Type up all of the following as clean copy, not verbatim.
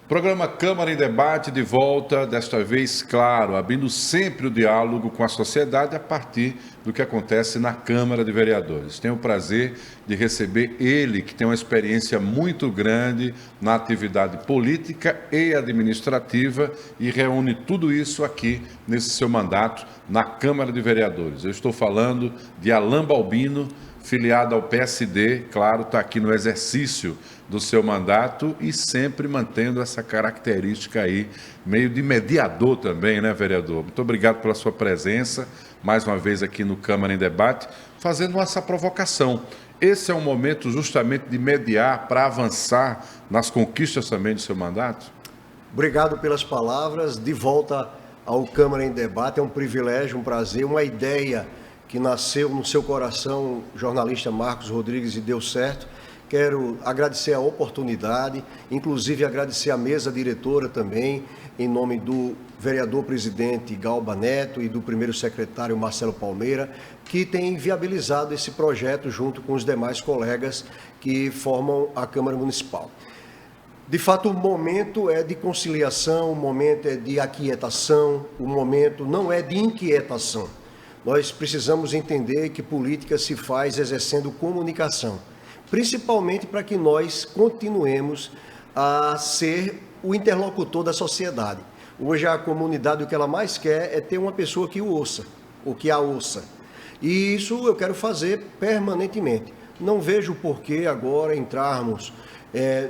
Programa Câmara em Debate de volta, desta vez, claro, abrindo sempre o diálogo com a sociedade a partir do que acontece na Câmara de Vereadores. Tenho o prazer de receber ele, que tem uma experiência muito grande na atividade política e administrativa e reúne tudo isso aqui nesse seu mandato na Câmara de Vereadores. Eu estou falando de Alain Balbino, filiado ao PSD, claro, está aqui no exercício do seu mandato e sempre mantendo essa característica aí, meio de mediador também, né, vereador? Muito obrigado pela sua presença, mais uma vez aqui no Câmara em Debate, fazendo essa provocação. Esse é um momento justamente de mediar para avançar nas conquistas também do seu mandato? Obrigado pelas palavras, de volta ao Câmara em Debate, é um privilégio, um prazer, uma ideia que nasceu no seu coração, jornalista Marcos Rodrigues, e deu certo. Quero agradecer a oportunidade, inclusive agradecer a mesa diretora também, em nome do vereador-presidente Galba Neto e do primeiro secretário Marcelo Palmeira, que tem viabilizado esse projeto junto com os demais colegas que formam a Câmara Municipal. De fato, o momento é de conciliação, o momento é de aquietação, o momento não é de inquietação. Nós precisamos entender que política se faz exercendo comunicação, principalmente para que nós continuemos a ser o interlocutor da sociedade. Hoje a comunidade, o que ela mais quer é ter uma pessoa que o ouça, ou que a ouça. E isso eu quero fazer permanentemente. Não vejo por que agora entrarmos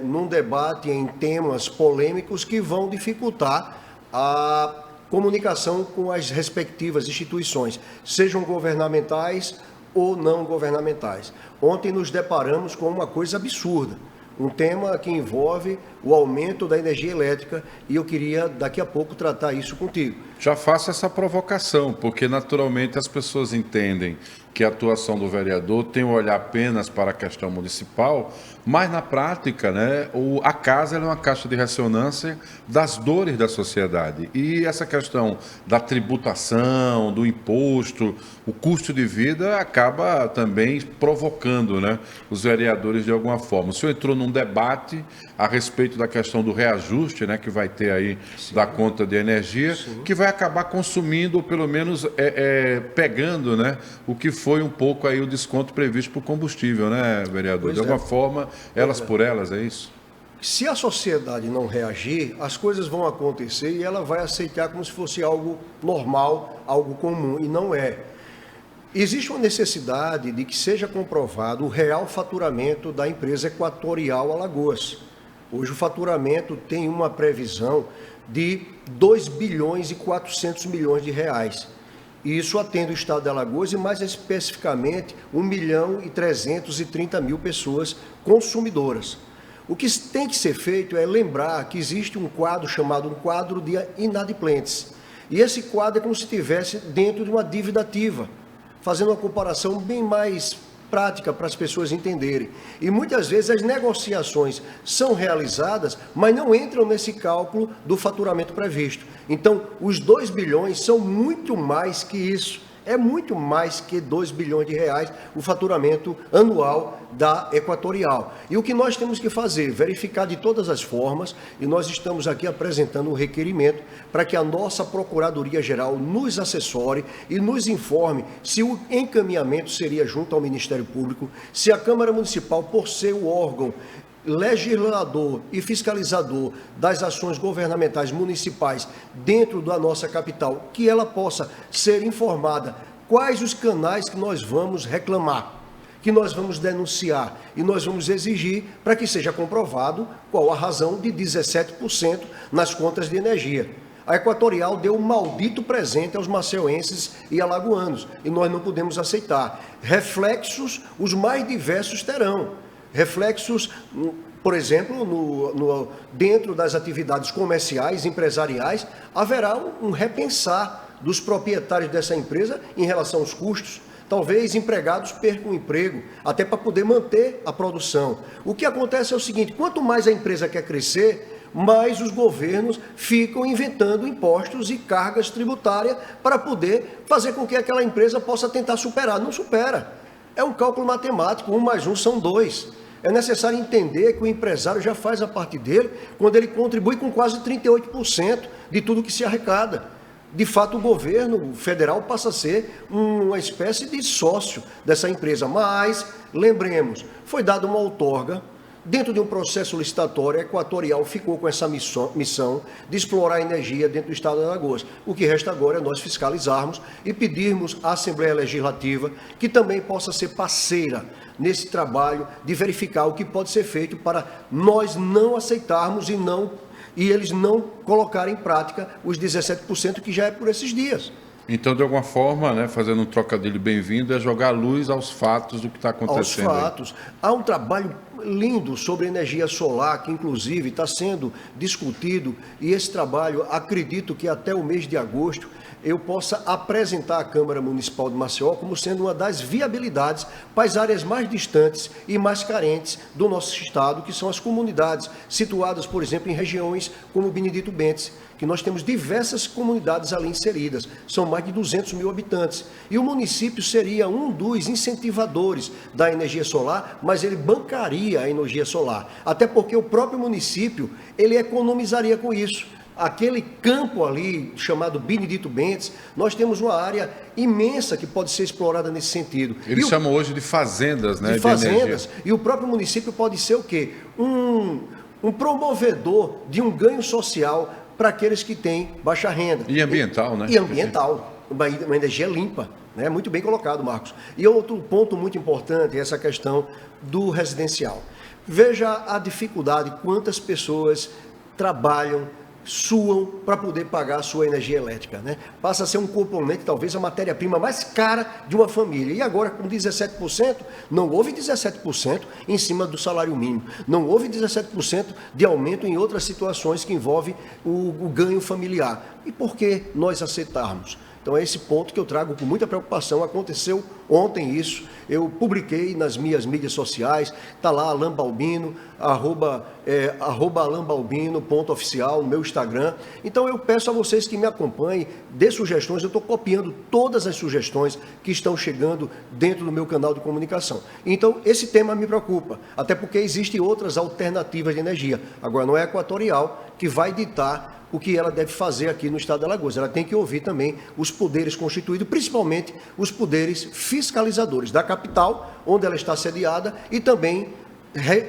num debate em temas polêmicos que vão dificultar a comunicação com as respectivas instituições, sejam governamentais ou não governamentais. Ontem nos deparamos com uma coisa absurda, um tema que envolve o aumento da energia elétrica e eu queria daqui a pouco tratar isso contigo. Já faço essa provocação, porque naturalmente as pessoas entendem que a atuação do vereador tem um olhar apenas para a questão municipal, mas na prática, né, a casa é uma caixa de ressonância das dores da sociedade. E essa questão da tributação, do imposto, o custo de vida acaba também provocando, né, os vereadores de alguma forma. O senhor entrou num debate a respeito da questão do reajuste, né, que vai ter aí da conta de energia, que vai acabar consumindo, ou pelo menos pegando, né, o que foi um pouco aí o desconto previsto para o combustível, né, vereador? De alguma forma, elas por elas, é isso? Se a sociedade não reagir, as coisas vão acontecer e ela vai aceitar como se fosse algo normal, algo comum, e não é. Existe uma necessidade de que seja comprovado o real faturamento da empresa Equatorial Alagoas. Hoje o faturamento tem uma previsão de 2 bilhões e 400 milhões de reais. E isso atende o estado de Alagoas e, mais especificamente, 1 milhão e 330 mil pessoas consumidoras. O que tem que ser feito é lembrar que existe um quadro chamado um quadro de inadimplentes. E esse quadro é como se estivesse dentro de uma dívida ativa, fazendo uma comparação bem mais prática para as pessoas entenderem. E muitas vezes as negociações são realizadas, mas não entram nesse cálculo do faturamento previsto. Então, os 2 bilhões são muito mais que isso. É muito mais que 2 bilhões de reais o faturamento anual da Equatorial. E o que nós temos que fazer? Verificar de todas as formas, e nós estamos aqui apresentando um requerimento para que a nossa Procuradoria-Geral nos assessore e nos informe se o encaminhamento seria junto ao Ministério Público, se a Câmara Municipal, por ser o órgão legislador e fiscalizador das ações governamentais municipais dentro da nossa capital, que ela possa ser informada quais os canais que nós vamos reclamar, que nós vamos denunciar e nós vamos exigir para que seja comprovado qual a razão de 17% nas contas de energia. A Equatorial deu um maldito presente aos maceuenses e alagoanos e nós não podemos aceitar. Reflexos os mais diversos terão. Reflexos, por exemplo, dentro das atividades comerciais, empresariais, haverá um repensar dos proprietários dessa empresa em relação aos custos. Talvez empregados percam o emprego, até para poder manter a produção. O que acontece é o seguinte, quanto mais a empresa quer crescer, mais os governos ficam inventando impostos e cargas tributárias para poder fazer com que aquela empresa possa tentar superar. Não supera. É um cálculo matemático, 1 mais 1 são 2. É necessário entender que o empresário já faz a parte dele quando ele contribui com quase 38% de tudo que se arrecada. De fato, o governo federal passa a ser uma espécie de sócio dessa empresa. Mas, lembremos, foi dada uma outorga. Dentro de um processo licitatório, a Equatorial ficou com essa missão de explorar a energia dentro do estado de Alagoas. O que resta agora é nós fiscalizarmos e pedirmos à Assembleia Legislativa que também possa ser parceira nesse trabalho de verificar o que pode ser feito para nós não aceitarmos e eles não colocarem em prática os 17% que já é por esses dias. Então, de alguma forma, né, fazendo um trocadilho bem-vindo, é jogar luz aos fatos do que está acontecendo. Aos fatos. Há um trabalho lindo sobre energia solar, que inclusive está sendo discutido, e esse trabalho, acredito que até o mês de agosto, eu possa apresentar à Câmara Municipal de Maceió como sendo uma das viabilidades para as áreas mais distantes e mais carentes do nosso estado, que são as comunidades situadas, por exemplo, em regiões como Benedito Bentes, que nós temos diversas comunidades ali inseridas, são mais de 200 mil habitantes. E o município seria um dos incentivadores da energia solar, mas ele bancaria a energia solar, até porque o próprio município, ele economizaria com isso. Aquele campo ali, chamado Benedito Bentes, nós temos uma área imensa que pode ser explorada nesse sentido. Eles chamam hoje de fazendas, né? De fazendas. E o próprio município pode ser o quê? Um promovedor de um ganho social para aqueles que têm baixa renda. E ambiental, né? E ambiental. Uma energia limpa. Né? Muito bem colocado, Marcos. E outro ponto muito importante é essa questão do residencial. Veja a dificuldade, quantas pessoas trabalham, suam para poder pagar a sua energia elétrica, né? Passa a ser um componente, talvez a matéria-prima mais cara de uma família. E agora, com 17%, não houve 17% em cima do salário mínimo. Não houve 17% de aumento em outras situações que envolvem o ganho familiar. E por que nós aceitarmos? Então é esse ponto que eu trago com muita preocupação. Aconteceu ontem isso, eu publiquei nas minhas mídias sociais, está lá Alain Balbino, @AlainBalbino.oficial, no meu Instagram. Então eu peço a vocês que me acompanhem, dê sugestões, eu estou copiando todas as sugestões que estão chegando dentro do meu canal de comunicação. Então esse tema me preocupa, até porque existem outras alternativas de energia. Agora não é a Equatorial que vai ditar o que ela deve fazer aqui no estado de Alagoas. Ela tem que ouvir também os poderes constituídos, principalmente os poderes fiscalizadores da capital, onde ela está sediada, e também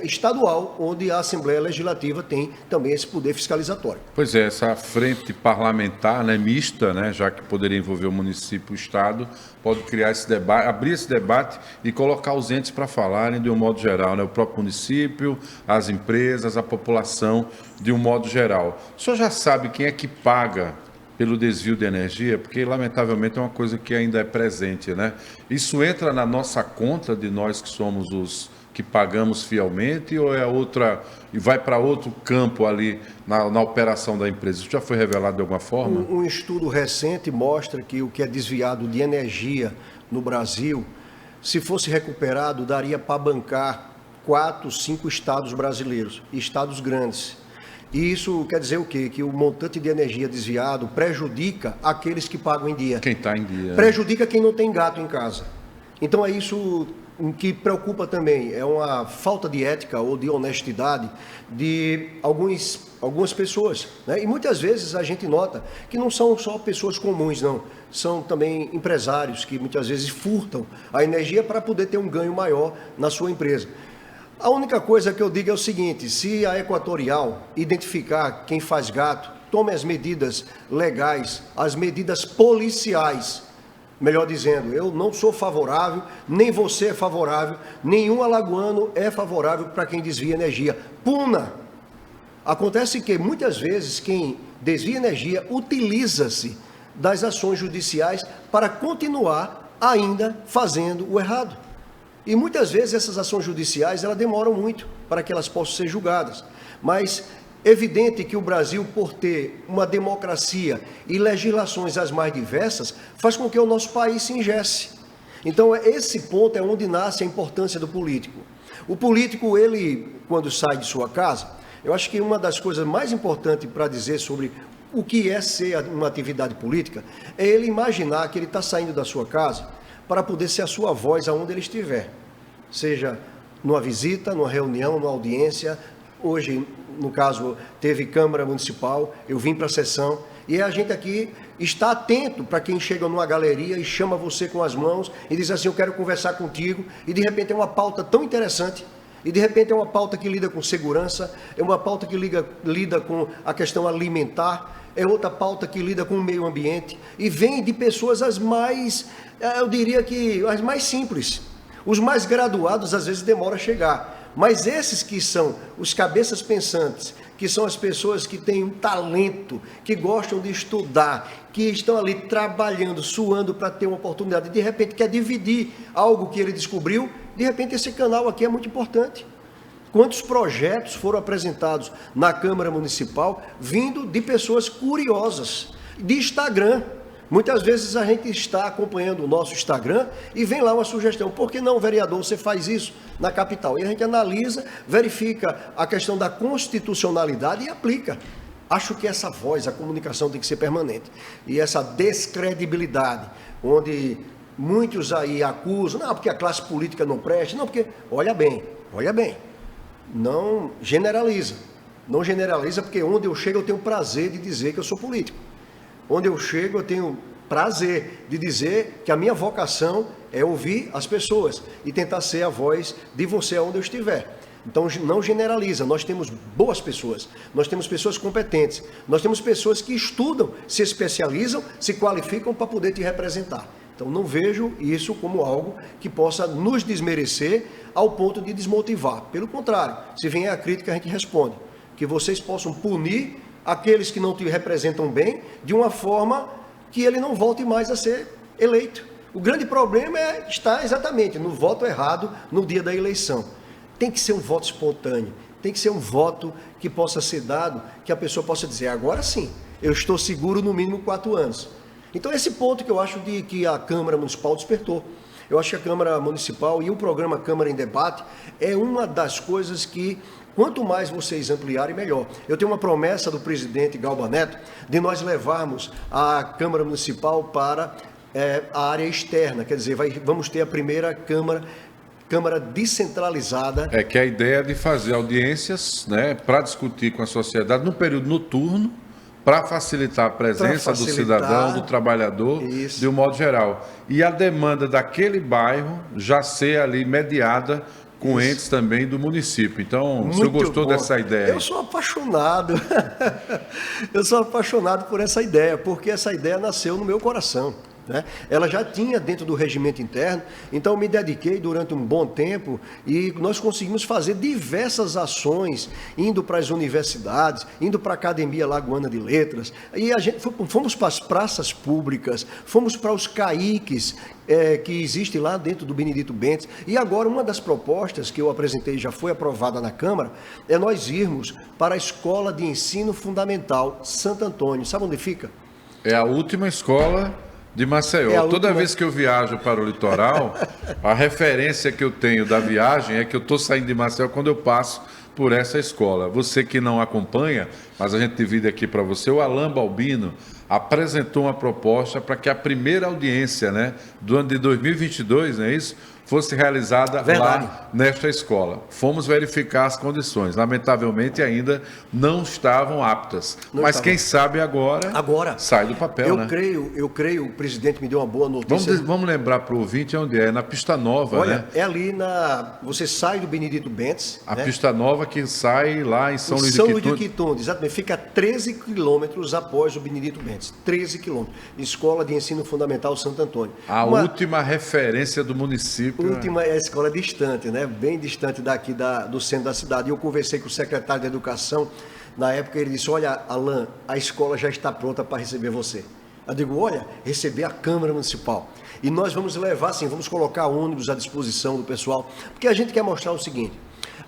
estadual, onde a Assembleia Legislativa tem também esse poder fiscalizatório. Pois é, essa frente parlamentar, né, mista, né, já que poderia envolver o município e o estado, pode criar esse debate, abrir esse debate e colocar os entes para falarem de um modo geral, né, o próprio município, as empresas, a população de um modo geral. O senhor já sabe quem é que paga pelo desvio de energia? Porque, lamentavelmente, é uma coisa que ainda é presente, né? Isso entra na nossa conta de nós que somos os que pagamos fielmente, ou é outra e vai para outro campo ali na operação da empresa? Isso já foi revelado de alguma forma? Um estudo recente mostra que o que é desviado de energia no Brasil, se fosse recuperado, daria para bancar 4, 5 estados brasileiros, estados grandes. E isso quer dizer o quê? Que o montante de energia desviado prejudica aqueles que pagam em dia. Quem está em dia. Prejudica quem não tem gato em casa. Então é isso que preocupa também, é uma falta de ética ou de honestidade de algumas pessoas, né? E muitas vezes a gente nota que não são só pessoas comuns, não. São também empresários que muitas vezes furtam a energia para poder ter um ganho maior na sua empresa. A única coisa que eu digo é o seguinte: se a Equatorial identificar quem faz gato, tome as medidas legais, as medidas policiais. Melhor dizendo, eu não sou favorável, nem você é favorável, nenhum alagoano é favorável para quem desvia energia. Puna! Acontece que muitas vezes quem desvia energia utiliza-se das ações judiciais para continuar ainda fazendo o errado. E muitas vezes essas ações judiciais elas demoram muito para que elas possam ser julgadas. Mas evidente que o Brasil, por ter uma democracia e legislações as mais diversas, faz com que o nosso país se engesse. Então, esse ponto é onde nasce a importância do político. O político, ele, quando sai de sua casa, eu acho que uma das coisas mais importantes para dizer sobre o que é ser uma atividade política, é ele imaginar que ele está saindo da sua casa para poder ser a sua voz aonde ele estiver. Seja numa visita, numa reunião, numa audiência. Hoje, no caso, teve Câmara Municipal, eu vim para a sessão, e a gente aqui está atento para quem chega numa galeria e chama você com as mãos e diz assim, eu quero conversar contigo, e de repente é uma pauta tão interessante, e de repente é uma pauta que lida com segurança, é uma pauta que lida com a questão alimentar, é outra pauta que lida com o meio ambiente, e vem de pessoas as mais, eu diria que as mais simples. Os mais graduados às vezes demoram a chegar, mas esses que são os cabeças pensantes, que são as pessoas que têm um talento, que gostam de estudar, que estão ali trabalhando, suando para ter uma oportunidade, de repente quer dividir algo que ele descobriu, de repente esse canal aqui é muito importante. Quantos projetos foram apresentados na Câmara Municipal vindo de pessoas curiosas, de Instagram. Muitas vezes a gente está acompanhando o nosso Instagram e vem lá uma sugestão. Por que não, vereador, você faz isso na capital? E a gente analisa, verifica a questão da constitucionalidade e aplica. Acho que essa voz, a comunicação tem que ser permanente. E essa descredibilidade, onde muitos aí acusam, não, porque a classe política não presta, não, porque, olha bem, não generaliza. Não generaliza, porque onde eu chego eu tenho prazer de dizer que eu sou político. Onde eu chego, eu tenho prazer de dizer que a minha vocação é ouvir as pessoas e tentar ser a voz de você onde eu estiver. Então, não generaliza, nós temos boas pessoas, nós temos pessoas competentes, nós temos pessoas que estudam, se especializam, se qualificam para poder te representar. Então, não vejo isso como algo que possa nos desmerecer ao ponto de desmotivar. Pelo contrário, se vier a crítica, a gente responde. Que vocês possam punir aqueles que não te representam bem, de uma forma que ele não volte mais a ser eleito. O grande problema está exatamente no voto errado no dia da eleição. Tem que ser um voto espontâneo, tem que ser um voto que possa ser dado, que a pessoa possa dizer, agora sim, eu estou seguro no mínimo 4 anos. Então esse ponto que eu acho de que a Câmara Municipal despertou. Eu acho que a Câmara Municipal e o programa Câmara em Debate é uma das coisas que, quanto mais vocês ampliarem, melhor. Eu tenho uma promessa do presidente Galba Neto de nós levarmos a Câmara Municipal para a área externa, quer dizer, vamos ter a primeira Câmara descentralizada. É que a ideia é de fazer audiências, né, para discutir com a sociedade no período noturno, para facilitar a presença do cidadão, do trabalhador, isso, de um modo geral. E a demanda daquele bairro já ser ali mediada com isso, entes também do município. Então, muito o senhor gostou dessa ideia? Eu sou apaixonado. Eu sou apaixonado por essa ideia, porque essa ideia nasceu no meu coração. Né? Ela já tinha dentro do regimento interno, então me dediquei durante um bom tempo e nós conseguimos fazer diversas ações, indo para as universidades, indo para a Academia Lagoana de Letras, e a gente fomos para as praças públicas, fomos para os CAICs que existem lá dentro do Benedito Bentes, e agora uma das propostas que eu apresentei, já foi aprovada na Câmara, é nós irmos para a Escola de Ensino Fundamental Santo Antônio. Sabe onde fica? É a última escola de Maceió. Toda vez que eu viajo para o litoral, a referência que eu tenho da viagem é que eu estou saindo de Maceió quando eu passo por essa escola. Você que não acompanha, mas a gente divide aqui para você, o Alain Balbino apresentou uma proposta para que a primeira audiência, né, do ano de 2022, não é isso? Fosse realizada lá nesta escola. Fomos verificar as condições. Lamentavelmente, ainda não estavam aptas. Mas quem sabe agora sai do papel, né? Eu creio, o presidente me deu uma boa notícia. Vamos lembrar para o ouvinte onde é, na Pista Nova, olha, né? É ali você sai do Benedito Bentes. A Pista Nova que sai lá em São Luís de Quitunde, exatamente. Fica a 13 quilômetros após o Benedito Bentes. 13 quilômetros. Escola de Ensino Fundamental Santo Antônio. A última referência do município. Última é a escola distante, né? Bem distante daqui do centro da cidade. E eu conversei com o secretário de Educação, na época ele disse, olha, Alain, a escola já está pronta para receber você. Eu digo, olha, receber a Câmara Municipal. E nós vamos levar, assim, vamos colocar ônibus à disposição do pessoal, porque a gente quer mostrar o seguinte,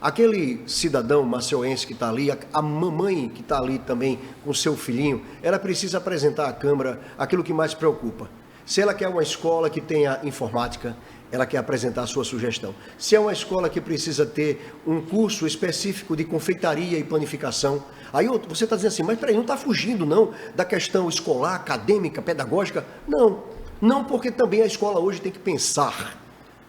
aquele cidadão maceiense que está ali, a mamãe que está ali também com seu filhinho, ela precisa apresentar à Câmara aquilo que mais preocupa. Se ela quer uma escola que tenha informática, ela quer apresentar a sua sugestão. Se é uma escola que precisa ter um curso específico de confeitaria e panificação, aí você está dizendo assim, mas peraí, não está fugindo não da questão escolar, acadêmica, pedagógica? Não, porque também a escola hoje tem que pensar.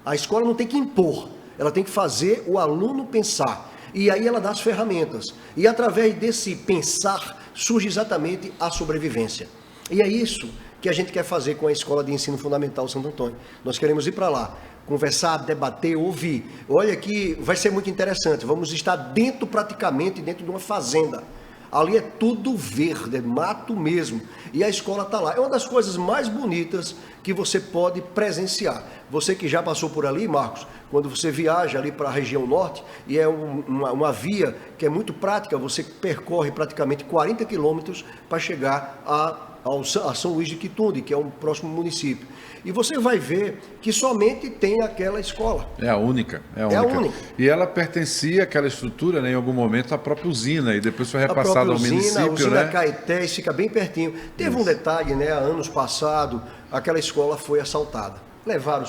A escola não tem que impor, ela tem que fazer o aluno pensar. E aí ela dá as ferramentas. E através desse pensar surge exatamente a sobrevivência. E é isso que a gente quer fazer com a Escola de Ensino Fundamental Santo Antônio. Nós queremos ir para lá, conversar, debater, ouvir. Olha que vai ser muito interessante. Vamos estar praticamente dentro de uma fazenda. Ali é tudo verde, é mato mesmo. E a escola está lá. É uma das coisas mais bonitas que você pode presenciar. Você que já passou por ali, Marcos, quando você viaja ali para a região norte, e é uma via que é muito prática, você percorre praticamente 40 quilômetros para chegar a São Luís de Quitunde, que é um próximo município. E você vai ver que somente tem aquela escola. É a única. É a única. E ela pertencia àquela estrutura, né, em algum momento, à própria usina, e depois foi repassada ao município. A usina Caetés fica bem pertinho. Teve um detalhe, né, anos passados, aquela escola foi assaltada. Levaram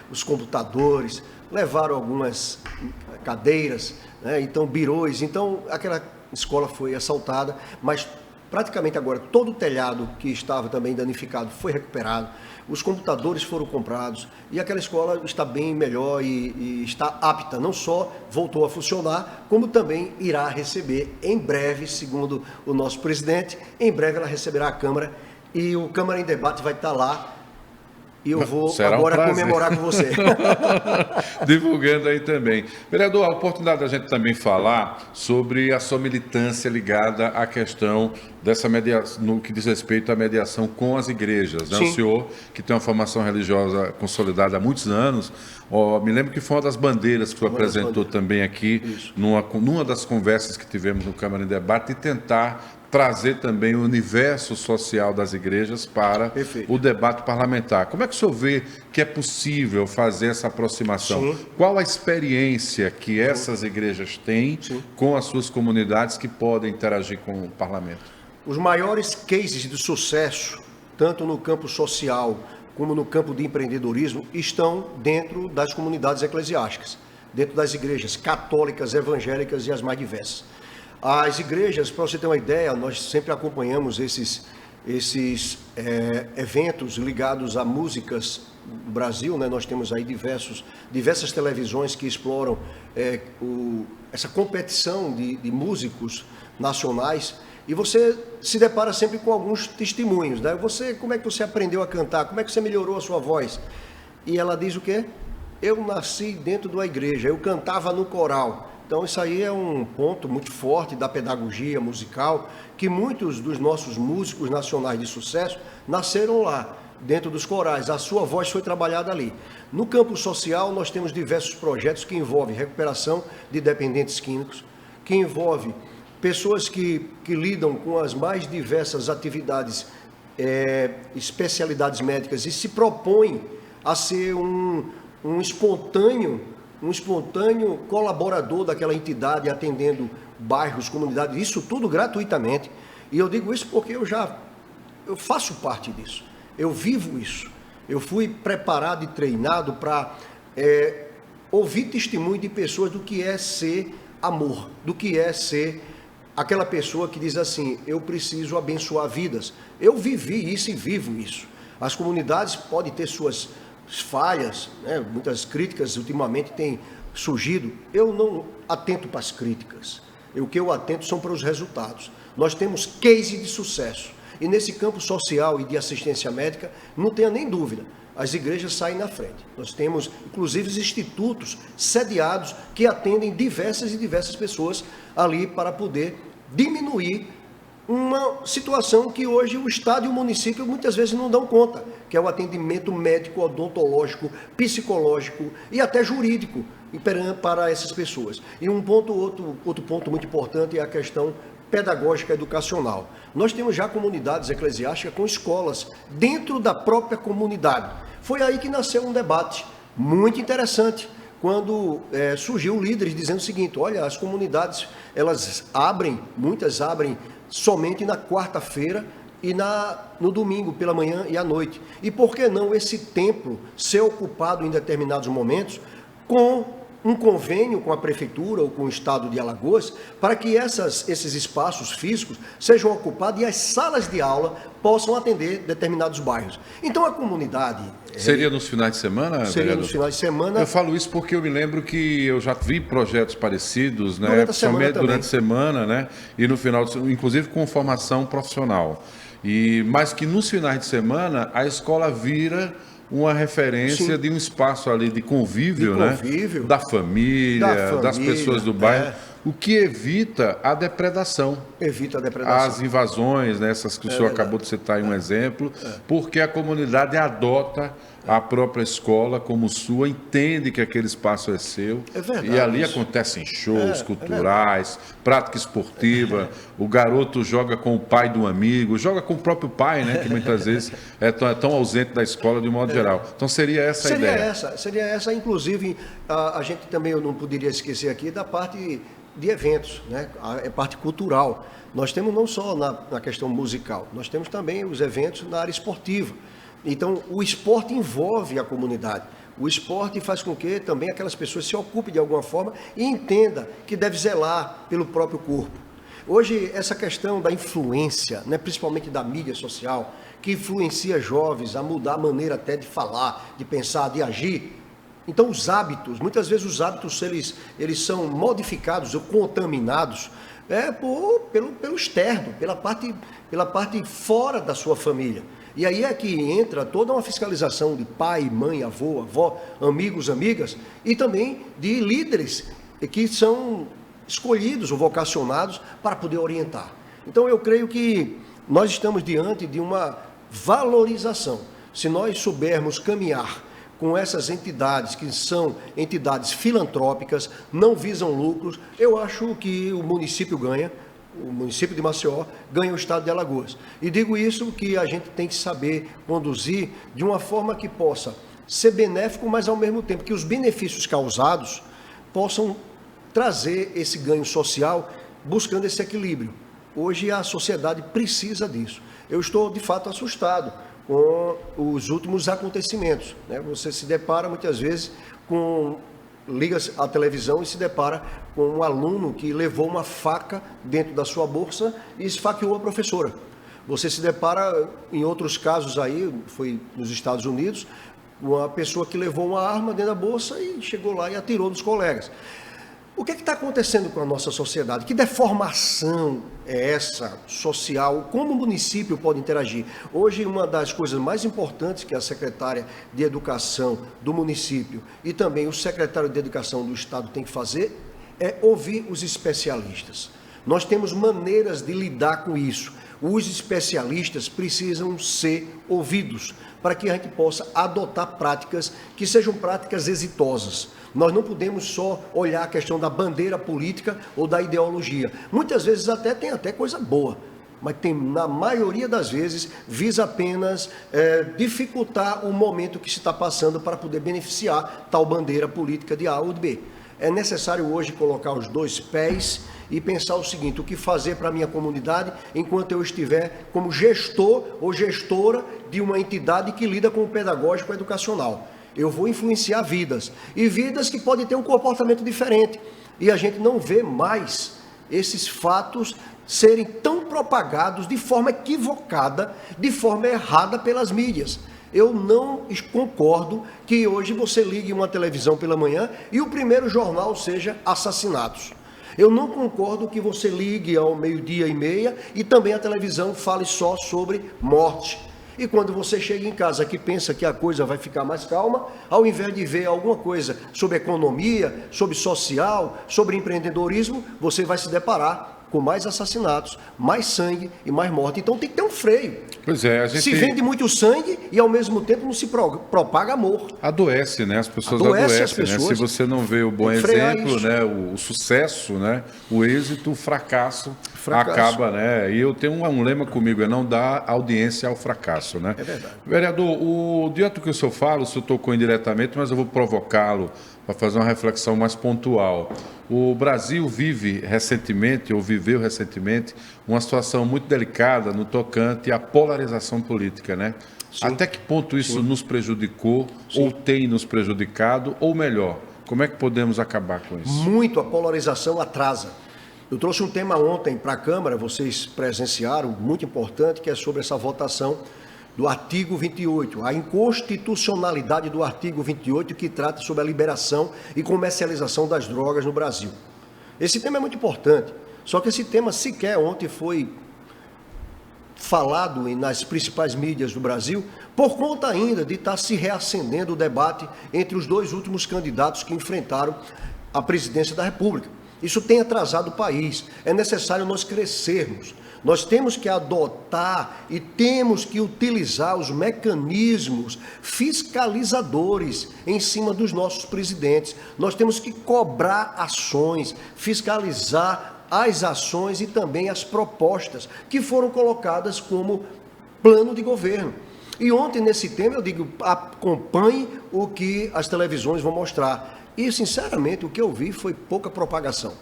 os computadores, levaram algumas cadeiras, né, então birôs. Então, aquela escola foi assaltada, mas praticamente agora todo o telhado que estava também danificado foi recuperado, os computadores foram comprados e aquela escola está bem melhor e está apta, não só voltou a funcionar, como também irá receber em breve, segundo o nosso presidente, em breve ela receberá a Câmara e o Câmara em Debate vai estar lá. E eu vou agora comemorar com você. Divulgando aí também. Vereador, a oportunidade da gente também falar sobre a sua militância ligada à questão dessa mediação, no que diz respeito à mediação com as igrejas. Né? O senhor, que tem uma formação religiosa consolidada há muitos anos, me lembro que foi uma das bandeiras que o senhor apresentou também aqui, numa das conversas que tivemos no Câmara em Debate, de tentar trazer também o universo social das igrejas para o debate parlamentar. Como é que o senhor vê que é possível fazer essa aproximação? Qual a experiência que essas igrejas têm com as suas comunidades que podem interagir com o parlamento? Os maiores cases de sucesso, tanto no campo social como no campo de empreendedorismo, estão dentro das comunidades eclesiásticas, dentro das igrejas católicas, evangélicas e as mais diversas. As igrejas, para você ter uma ideia, nós sempre acompanhamos esses eventos ligados a músicas no Brasil, né? Nós temos aí diversas televisões que exploram essa competição de músicos nacionais e você se depara sempre com alguns testemunhos, né? Como é que você aprendeu a cantar? Como é que você melhorou a sua voz? E ela diz o quê? Eu nasci dentro de uma igreja, eu cantava no coral. Então, isso aí é um ponto muito forte da pedagogia musical, que muitos dos nossos músicos nacionais de sucesso nasceram lá, dentro dos corais. A sua voz foi trabalhada ali. No campo social, nós temos diversos projetos que envolvem recuperação de dependentes químicos, que envolve pessoas que lidam com as mais diversas atividades, especialidades médicas e se propõem a ser um espontâneo colaborador daquela entidade, atendendo bairros, comunidades, isso tudo gratuitamente. E eu digo isso porque eu faço parte disso, eu vivo isso. Eu fui preparado e treinado para ouvir testemunho de pessoas do que é ser amor, do que é ser aquela pessoa que diz assim, eu preciso abençoar vidas. Eu vivi isso e vivo isso. As comunidades podem ter suas falhas, né? Muitas críticas ultimamente têm surgido. Eu não atento para as críticas. O que eu atento são para os resultados. Nós temos case de sucesso. E nesse campo social e de assistência médica, não tenha nem dúvida, as igrejas saem na frente. Nós temos, inclusive, institutos sediados que atendem diversas pessoas ali para poder diminuir uma situação que hoje o Estado e o município muitas vezes não dão conta, que é o atendimento médico, odontológico, psicológico e até jurídico para essas pessoas. E outro ponto muito importante é a questão pedagógica educacional. Nós temos já comunidades eclesiásticas com escolas dentro da própria comunidade. Foi aí que nasceu um debate muito interessante, quando surgiu líderes dizendo o seguinte, olha, as comunidades, muitas abrem somente na quarta-feira e no domingo, pela manhã e à noite. E por que não esse templo ser ocupado em determinados momentos com um convênio com a Prefeitura ou com o Estado de Alagoas para que esses espaços físicos sejam ocupados e as salas de aula possam atender determinados bairros. Então, a comunidade... Seria nos finais de semana, Seria vereador? nos finais de semana. Eu falo isso porque eu me lembro que eu já vi projetos parecidos, né? Durante a semana Principalmente também. durante a semana, né? E no final, inclusive com formação profissional. Mas que nos finais de semana a escola vira uma referência Sim. de um espaço ali de convívio, convívio. né? Da família, das pessoas do bairro, o que evita a depredação. Evita a depredação. As invasões, né, essas que o senhor acabou de citar aí um exemplo, porque a comunidade adota a própria escola como sua, entende que aquele espaço é seu. É verdade, e ali isso. acontecem shows culturais, prática esportiva, o garoto joga com o pai de um amigo, joga com o próprio pai, né, que muitas vezes é tão ausente da escola de um modo geral. Então seria essa a ideia. Seria essa, inclusive, a gente também, eu não poderia esquecer aqui da parte de eventos, né? A parte cultural. Nós temos não só na questão musical, nós temos também os eventos na área esportiva. Então, o esporte envolve a comunidade. O esporte faz com que também aquelas pessoas se ocupem de alguma forma e entenda que deve zelar pelo próprio corpo. Hoje, essa questão da influência, né, principalmente da mídia social, que influencia jovens a mudar a maneira até de falar, de pensar, de agir. Então, os hábitos, muitas vezes os hábitos eles são modificados ou contaminados pelo externo, pela parte fora da sua família. E aí é que entra toda uma fiscalização de pai, mãe, avô, avó, amigos, amigas, e também de líderes que são escolhidos ou vocacionados para poder orientar. Então, eu creio que nós estamos diante de uma valorização. Se nós soubermos caminhar com essas entidades, que são entidades filantrópicas, não visam lucros, eu acho que o município ganha, o município de Maceió ganha o estado de Alagoas. E digo isso que a gente tem que saber conduzir de uma forma que possa ser benéfico, mas ao mesmo tempo que os benefícios causados possam trazer esse ganho social, buscando esse equilíbrio. Hoje a sociedade precisa disso. Eu estou, de fato, assustado com os últimos acontecimentos, né? Você se depara muitas vezes liga a televisão e se depara com um aluno que levou uma faca dentro da sua bolsa e esfaqueou a professora. Você se depara, em outros casos aí, foi nos Estados Unidos, uma pessoa que levou uma arma dentro da bolsa e chegou lá e atirou nos colegas. O que está acontecendo com a nossa sociedade? Que deformação é essa social? Como o município pode interagir? Hoje, uma das coisas mais importantes que a secretária de Educação do município e também o secretário de Educação do Estado tem que fazer é ouvir os especialistas. Nós temos maneiras de lidar com isso. Os especialistas precisam ser ouvidos para que a gente possa adotar práticas que sejam práticas exitosas. Nós não podemos só olhar a questão da bandeira política ou da ideologia. Muitas vezes tem até coisa boa, mas na maioria das vezes visa apenas dificultar o momento que se está passando para poder beneficiar tal bandeira política de A ou de B. É necessário hoje colocar os dois pés e pensar o seguinte: o que fazer para a minha comunidade enquanto eu estiver como gestor ou gestora de uma entidade que lida com o pedagógico educacional. Eu vou influenciar vidas, e vidas que podem ter um comportamento diferente. E a gente não vê mais esses fatos serem tão propagados de forma equivocada, de forma errada pelas mídias. Eu não concordo que hoje você ligue uma televisão pela manhã e o primeiro jornal seja assassinatos. Eu não concordo que você ligue ao 12:30 e também a televisão fale só sobre morte. E quando você chega em casa que pensa que a coisa vai ficar mais calma, ao invés de ver alguma coisa sobre economia, sobre social, sobre empreendedorismo, você vai se deparar com mais assassinatos, mais sangue e mais morte. Então tem que ter um freio. Pois é, a gente... Se vende muito sangue e ao mesmo tempo não se propaga amor. Adoece, né? As pessoas adoecem, né? Se você não vê o bom exemplo, né? O sucesso, né? O êxito, o fracasso acaba, né? E eu tenho um lema comigo, é não dar audiência ao fracasso, né? É verdade. Vereador, diante do que o senhor fala, o senhor tocou indiretamente, mas eu vou provocá-lo para fazer uma reflexão mais pontual. O Brasil viveu recentemente, uma situação muito delicada no tocante à polarização política, né? Sim. Até que ponto isso nos prejudicou, ou tem nos prejudicado, ou melhor, Como é que podemos acabar com isso? Muito, a polarização atrasa. Eu trouxe um tema ontem para a Câmara, vocês presenciaram, muito importante, que é sobre essa votação do artigo 28, a inconstitucionalidade do artigo 28, que trata sobre a liberação e comercialização das drogas no Brasil. Esse tema é muito importante, só que esse tema sequer ontem foi falado nas principais mídias do Brasil, por conta ainda de estar se reacendendo o debate entre os dois últimos candidatos que enfrentaram a presidência da República. Isso tem atrasado o país. É necessário nós crescermos. Nós temos que adotar e temos que utilizar os mecanismos fiscalizadores em cima dos nossos presidentes. Nós temos que cobrar ações, fiscalizar as ações e também as propostas que foram colocadas como plano de governo. E ontem, nesse tema, eu digo, acompanhe o que as televisões vão mostrar. E, sinceramente, o que eu vi foi pouca propagação.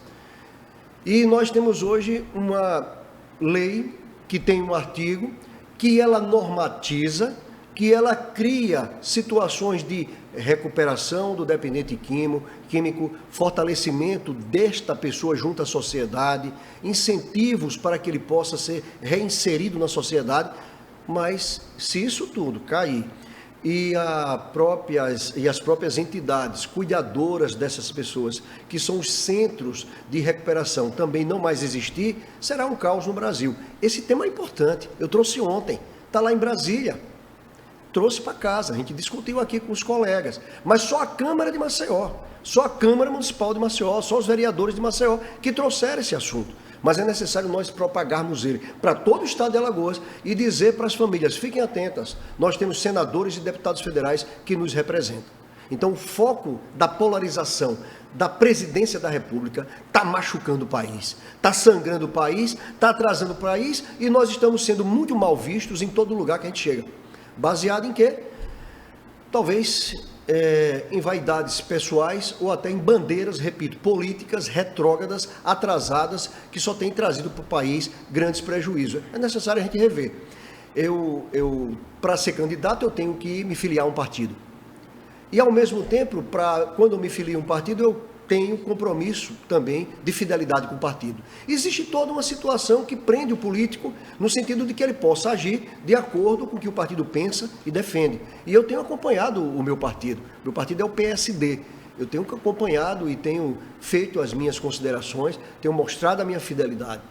E nós temos hoje uma lei que tem um artigo que ela normatiza, que ela cria situações de recuperação do dependente químico, fortalecimento desta pessoa junto à sociedade, incentivos para que ele possa ser reinserido na sociedade. Mas se isso tudo cair e as próprias entidades cuidadoras dessas pessoas, que são os centros de recuperação, também não mais existir, será um caos no Brasil. Esse tema é importante, eu trouxe ontem, está lá em Brasília, trouxe para casa, a gente discutiu aqui com os colegas, mas só a Câmara de Maceió, só a Câmara Municipal de Maceió, só os vereadores de Maceió que trouxeram esse assunto. Mas é necessário nós propagarmos ele para todo o estado de Alagoas e dizer para as famílias, fiquem atentas, nós temos senadores e deputados federais que nos representam. Então o foco da polarização da presidência da República está machucando o país, está sangrando o país, está atrasando o país e nós estamos sendo muito mal vistos em todo lugar que a gente chega. Baseado em quê? Talvez em vaidades pessoais ou até em bandeiras, repito, políticas retrógradas, atrasadas, que só têm trazido para o país grandes prejuízos. É necessário a gente rever. Para ser candidato, eu tenho que me filiar a um partido. E, ao mesmo tempo, quando eu me filio a um partido, eu tenho compromisso também de fidelidade com o partido. Existe toda uma situação que prende o político no sentido de que ele possa agir de acordo com o que o partido pensa e defende. E eu tenho acompanhado o meu partido. Meu partido é o PSD. Eu tenho acompanhado e tenho feito as minhas considerações, tenho mostrado a minha fidelidade.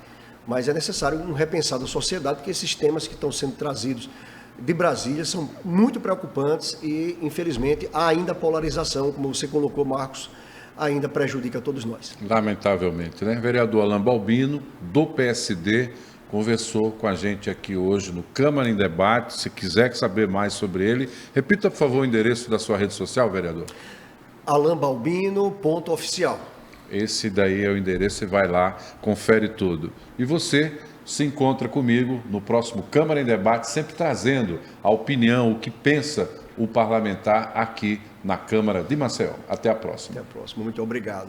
Mas é necessário um repensar da sociedade, porque esses temas que estão sendo trazidos de Brasília são muito preocupantes e, infelizmente, há ainda polarização, como você colocou, Marcos, ainda prejudica todos nós. Lamentavelmente, né? Vereador Alain Balbino, do PSD, conversou com a gente aqui hoje no Câmara em Debate. Se quiser saber mais sobre ele, repita, por favor, o endereço da sua rede social, vereador. alanbalbino.oficial. Esse daí é o endereço, você vai lá, confere tudo. E você se encontra comigo no próximo Câmara em Debate, sempre trazendo a opinião, o que pensa o parlamentar aqui na Câmara de Maceió. Até a próxima. Até a próxima. Muito obrigado.